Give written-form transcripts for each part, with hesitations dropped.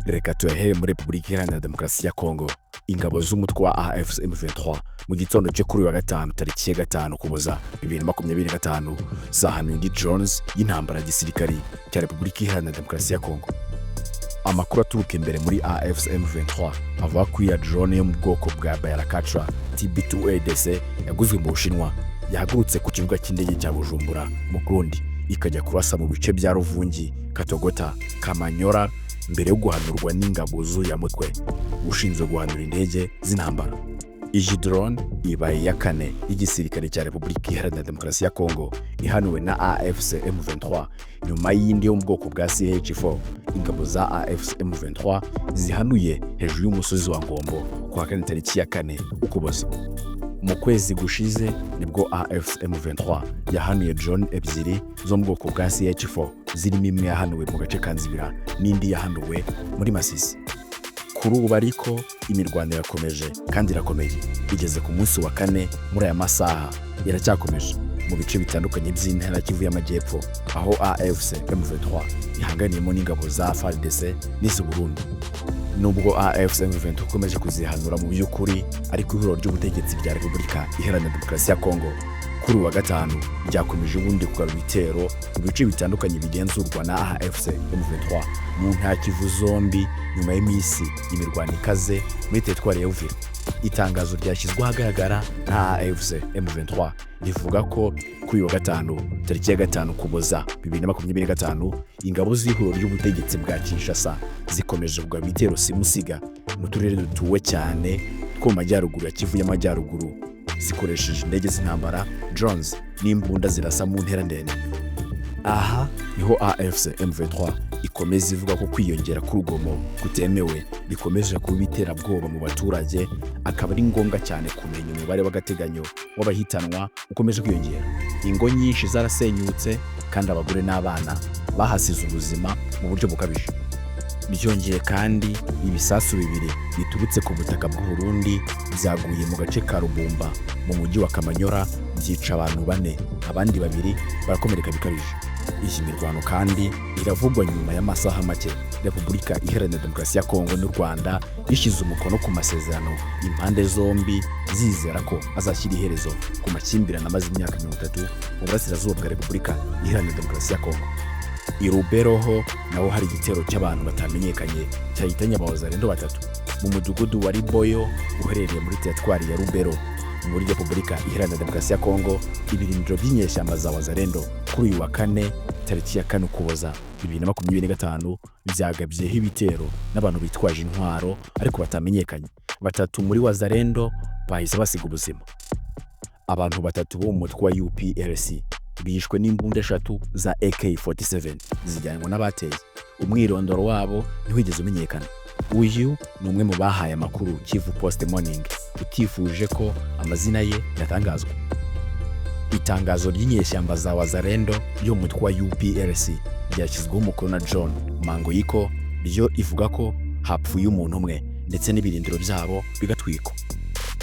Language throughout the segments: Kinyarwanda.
Reka tuyahere muri Repubulika Iharanira Demokarasi ya Kongo. Ingabo z'umutwe wa AFC M23 mu gitondo cyo kuri wa gatanu tariki ya 5 Ukuboza 2025 zahanuye drones y'intambara gisirikari cya Repubulika Iharanira Demokarasi ya Kongo. Amakuru aturuka imbere muri AFC M23 avuga ko iya drone yo mu bwoko bwa Bayrakatra TB2ADC yaguzwe mu Bushinwa yahagurutse ku kibuga cy'indege cya Bujumbura mu Burundi ikajya kurasa mu bice bya Ruvungi, Katogota, Kamanyora mbere yo guhanurwa n'ingabo z'uya mutwe ushinzwe guhanura indege z'intambara. Iyi drone ibaye ya kane y'igisirikare cya Repubulika Iharanira Demokarasi ya Kongo ihanuwe na AFC M23 nyuma y'indi yo mu bwoko bwa CH4. Ingabo za AFC M23 zihanuye hejuru y'umusozi wa Ngombo kwa kane tariki ya 4 Ukuboza. Mu kwezi gushize nibwo AFC M23 yahanuye drone ebyiri zo mu bwoko bwa CH4 zirimo imwe yahanuwe mu gace ka Nzibira n'indi yahanuwe muri Masisi. Kuri ubu ariko imirwano irakomeje kandi irakomeye, igeze ku munsi wa 4 muri aya masaha iracyakomeje mu bice bitandukanye by'intara Kivu y'Amajyepfo aho AFC M23 ihanganiyemo n'ingabo za Fardc n'iz'u Burundi. Nubwo AFC M23 ikomeje kuzihanura mu by'ukuri, ariko ihuriro ry'ubutegetsi bya Repubulika Iharanira Demokarasi ya Kongo kuri wa gatanu ryakomeje ubundi kugarura ibitero mu bice bitandukanye bigenzurwa na AFC M23 mu ntara Kivu zombi nyuma y'iminsi imirwano ikaze muri teritwari ya Uvira. Itangazo ryashyizwe ahagaragara na AFC M23 rivuga ko kuri wa gatanu tariki ya 5 Ukuboza 2025 ingabo z'ihuriro ry'ubutegetsi bwa Kinshasa zikomeje kugarura ibitero simusiga mu turere dutuwe cyane two mu majyaruguru ya Kivu y'Amajyaruguru zikoresheje indege z'intambara, drones n'imbunda zirasa mu ntera ndende. Aha niho AFC M23 ikomeza ivuga ko kwiyongera k'urugomo kutemewe bikomeje kuba iterabwoba mu baturage, akaba ari ngombwa cyane kumenya umubare w'agateganyo w'abahitanwa ukomeje kwiyongera. Ingo nyinshi zarasenyutse kandi abagore n'abana bahasize ubuzima mu buryo bukabije. Byongeye kandi ibisasu bibiri biturutse ku butaka bw'u Burundi byaguye mu gace ka Rubumba mu mujyi wa Kamanyora byica abantu 4, abandi 2 barakomereka bikabije. Iyi mirwano kandi iravugwa nyuma y'amasaha make Repubulika Iharanira Demokarasi ya Kongo n'u Rwanda yishyize umukono ku masezerano impande zombi zizera ko azashyira iherezo ku makimbirane amaze imyaka 30 mu burasirazuba bwa Repubulika Iharanira Demokarasi ya Kongo. I Rubero ho naho hari igitero cy'abantu batamenyekanye cyahitanye abazarendo 3 mu mudugudu wa Riboyo uherereye muri teritwari ya Rubero muri Repubulika Iharanira Demokarasi ya Kongo. Ibirindiro by'inyeshyamba za Wazarendo kuri uyu wa 4 tariki ya 4 Ukuboza 2025 byagabyeho ibitero n'abantu bitwaje intwaro ariko batamenyekanye. 3 muri Wazarendo bahise basiga ubuzima. Abantu 3 bo mu mutwe wa UPLC bishwe n'imbunda 3 za AK47 zijyanwa n'abateye. Umwirondoro wabo ntiwigeze umenyekana. Uyu ni umwe mu bahaye amakuru Kivu Post Morning utifuje ko amazina ye yatangazwa. Itangazo ry'inyeshyamba za Wazarendo yo mu mutwe wa UPLC ryashyizweho umukono na John Mangoyiko, ryo ivuga ko hapfuye umuntu umwe ndetse n'ibirindiro byabo bigatwikwa.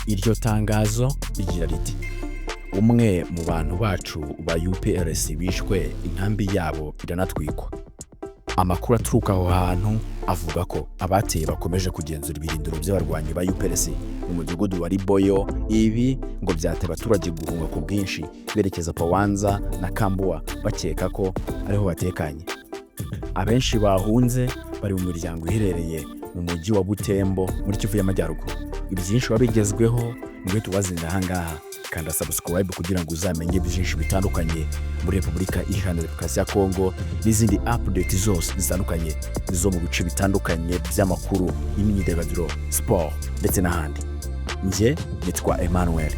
Iryo tangazo rigira riti: umwe mu bantu bacu ba UPLC bishwe, inkambi yabo iranatwikwa. Amakuru aturuka aho hantu avuga ko abateye bakomeje kugenzura ibirindiro by'abarwanyi ba UPLC mu mudugudu wa Riboyo. Ibi ngo byateye abaturage guhunga ku bwinshi berekeza Pawanza na Kambua bakeka ko ariho batekanye. Abenshi bahunze bari mu miryango iherereye mu mujyi wa Butembo muri Kivu y'Amajyaruguru. Ibyinshi babigezweho nibyo tubazinda ahangaha. Kanda subscribe kugira ngo uzamenye byinshi bitandukanye muri Repubulika Iharanira Demokarasi ya Kongo n'izindi update zose zitandukanye zo mu bice bitandukanye by'amakuru y'imyidagaduro, sport ndetse n'ahandi. Nje nitwa Ihanuye.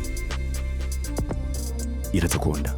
Iradukunda.